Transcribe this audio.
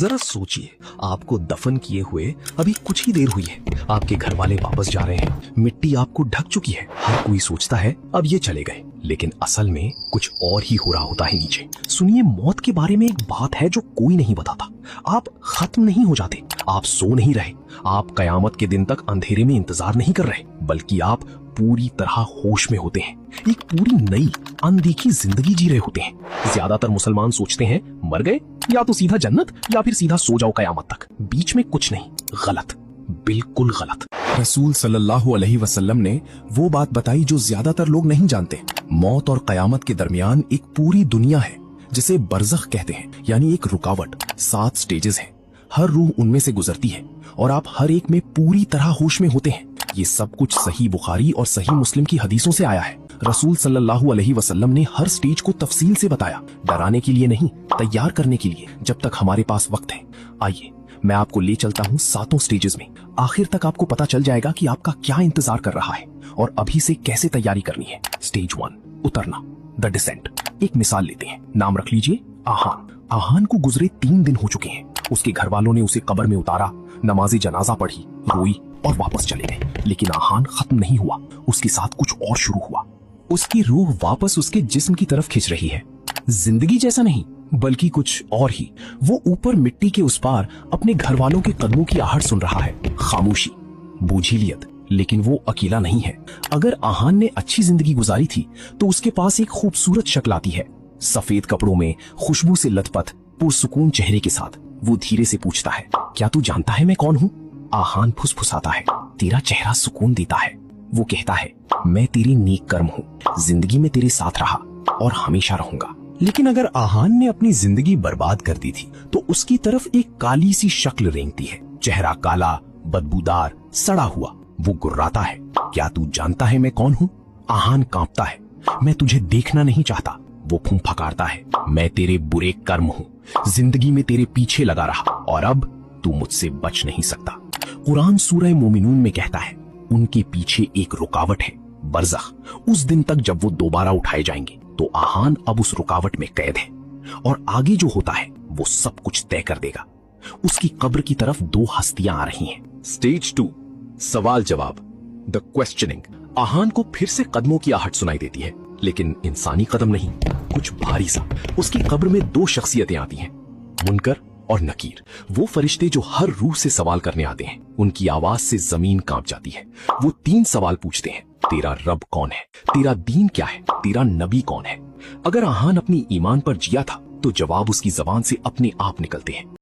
जरा सोचिए, आपको दफन किए हुए अभी कुछ ही देर हुई है, आपके घर वाले वापस जा रहे हैं, मिट्टी आपको ढक चुकी है। हर कोई सोचता है अब ये चले गए, लेकिन असल में कुछ और ही हो रहा होता है नीचे। सुनिए, मौत के बारे में एक बात है जो कोई नहीं बताता। आप खत्म नहीं हो जाते, आप सो नहीं रहे, आप कयामत के दिन तक अंधेरे में इंतजार नहीं कर रहे, बल्कि आप पूरी तरह होश में होते हैं, एक पूरी नई अनदेखी जिंदगी जी रहे होते हैं। ज्यादातर मुसलमान सोचते हैं मर गए या तो सीधा जन्नत या फिर सीधा सो जाओ कयामत तक, बीच में कुछ नहीं। गलत, बिल्कुल गलत। रसूल सल्लल्लाहु अलैहि वसल्लम ने वो बात बताई जो ज्यादातर लोग नहीं जानते। मौत और कयामत के दरमियान एक पूरी दुनिया है जिसे बरज़ख कहते हैं, यानी एक रुकावट। 7 स्टेजेस हैं, हर रूह उनमें से गुजरती है और आप हर एक में पूरी तरह होश में होते हैं। ये सब कुछ सही बुखारी और सही मुस्लिम की हदीसों से आया है। रसूल सल्लल्लाहु अलैहि वसल्लम ने हर स्टेज को तफसील से बताया, डराने के लिए नहीं, तैयार करने के लिए, जब तक हमारे पास वक्त है। आइए मैं आपको ले चलता हूँ 7 स्टेजेस में। आखिर तक आपको पता चल जाएगा कि आपका क्या इंतजार कर रहा है और अभी से कैसे तैयारी करनी है। स्टेज 1, उतरना, द डिसेंट। एक मिसाल लेते हैं, नाम रख लीजिए आहान। आहान को गुजरे 3 दिन हो चुके हैं। उसके घर वालों ने उसे कब्र में उतारा, नमाज़े जनाजा पढ़ी, रोई और वापस चले गए। लेकिन आहान खत्म नहीं हुआ, उसके साथ कुछ और शुरू हुआ। उसकी रूह वापस उसके जिस्म की तरफ खिंच रही है। जिंदगी जैसा नहीं, बल्कि कुछ और ही। वो ऊपर मिट्टी के उस पार अपने घर वालों के कदमों की आहट सुन रहा है। खामोशी, बूझीलियत, लेकिन वो अकेला नहीं है। अगर आहान ने अच्छी जिंदगी गुजारी थी तो उसके पास एक खूबसूरत शक्ल आती है, सफेद कपड़ों में, खुशबू से लथपथ, पुरसुकून चेहरे के साथ। वो धीरे से पूछता है, क्या तू जानता है मैं कौन हूँ? आहान फुसफुसाता है, तेरा चेहरा सुकून देता है। वो कहता है, मैं तेरी नेक कर्म हूँ, जिंदगी में तेरे साथ रहा और हमेशा रहूंगा। लेकिन अगर आहान ने अपनी जिंदगी बर्बाद कर दी थी तो उसकी तरफ एक काली सी शक्ल रेंगती है, चेहरा काला, बदबूदार, सड़ा हुआ। वो गुर्राता है, क्या तू जानता है मैं कौन हूँ? आहान कांपता है, मैं तुझे देखना नहीं चाहता। वो फुंफकारता है, मैं तेरे बुरे कर्म हूँ, जिंदगी में तेरे पीछे लगा रहा और अब तू मुझसे बच नहीं सकता। कुरान सूरह मोमिनून में कहता है, उनके पीछे एक रुकावट है, बरज़ख। उस दिन तक जब वो दोबारा उठाए जाएंगे तो आहान अब उस रुकावट में कैद है और आगे जो होता है वो सब कुछ तय कर देगा। उसकी कब्र की तरफ 2 हस्तियां आ रही हैं। स्टेज 2, सवाल जवाब, द क्वेश्चनिंग। आहान को फिर से कदमों की आहट सुनाई देती है, लेकिन इंसानी कदम नहीं, कुछ भारी सा। उसकी कब्र में 2 शख्सियतें आती हैं, मुनकर और नकीर। वो फरिश्ते जो हर रूह से सवाल करने आते हैं। उनकी आवाज से जमीन कांप जाती है। वो 3 सवाल पूछते हैं, तेरा रब कौन है, तेरा दीन क्या है, तेरा नबी कौन है। अगर आहान अपनी ईमान पर जिया था तो जवाब उसकी जबान से अपने आप निकलते हैं।